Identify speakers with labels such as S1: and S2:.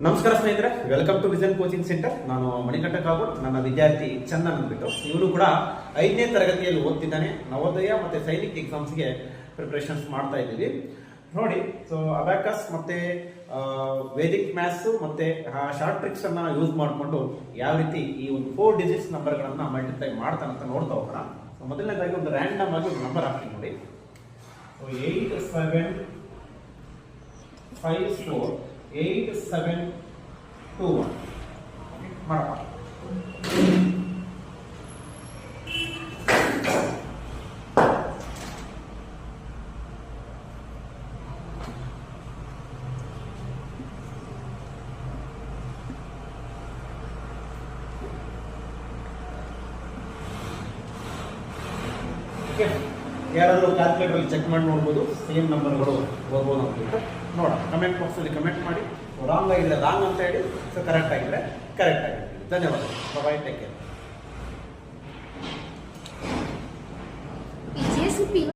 S1: ನಮಸ್ಕಾರ ಸ್ನೇಹಿತರೆ, welcome to Vision coaching centre. ನಾನು ಮಣಿಕಂಠ ಕಾಗೋಡ್. ನನ್ನ ವಿದ್ಯಾರ್ಥಿ ಚಂದನ್ ಅಂದ್ಬಿಟ್ಟು ಇವನು ಕೂಡ 5ನೇ ತರಗತಿಯಲ್ಲಿ ಓದ್ತಿದ್ದಾನೆ. ನವೋದಯ ಮತ್ತೆ ಸೈನಿಕ್ ಎಕ್ಸಾಮ್ಸ್ಗೆ ಪ್ರಿಪರೇಷನ್ಸ್ ಮಾಡ್ತಾ ಇದ್ದೀವಿ. ನೋಡಿ, ಸೊ ಅಬ್ಯಾಕಸ್ ಮತ್ತೆ ವೇದಿಕ್ ಮ್ಯಾಥ್ಸ್ ಮತ್ತೆ ಶಾರ್ಟ್ ಟ್ರಿಕ್ಸ್ ಅನ್ನ ಯೂಸ್ ಮಾಡಿಕೊಂಡು ಯಾವ ರೀತಿ ಈ ಒಂದು 4 ಡಿಜಿಟ್ಸ್ ನಂಬರ್ಗಳನ್ನ ಮಲ್ಟಿಪ್ಲೈ ಮಾಡ್ತಾನಂತ ನೋಡ್ತಾ ಹೋಗೋಣ. ಮೊದಲನೇದಾಗಿ ಒಂದು ರ್ಯಾಂಡಮ್ ಆಗಿ ಒಂದು ನಂಬರ್ ಹಾಕ್ತೀನಿ ನೋಡಿ. 8 7 5 4 8 7 2 1 ಮಾಡಪ್ಪ. ಯಾರಾದರೂ ಕ್ಯಾಲ್ಕುಲೇಟರ್ ಅಲ್ಲಿ ಚೆಕ್ ಮಾಡಿ ನೋಡ್ಬೋದು, ಸೇಮ್ ನಂಬರ್ಗಳು ಬರ್ಬೋದು ಅಂತ ನೋಡೋಣ. ಕಮೆಂಟ್ ಬಾಕ್ಸ್ ಅಲ್ಲಿ ಕಮೆಂಟ್ ಮಾಡಿ. ರಾಂಗ್ ಆಗಿದ್ರೆ ರಾಂಗ್ ಅಂತ ಹೇಳಿ, ಸೊ ಕರೆಕ್ಟ್ ಆಗಿದ್ರೆ ಕರೆಕ್ಟ್ ಆಗಿದೆ. ಧನ್ಯವಾದ. ಬಾಯ್, ಟೇಕ್ ಕೇರ್.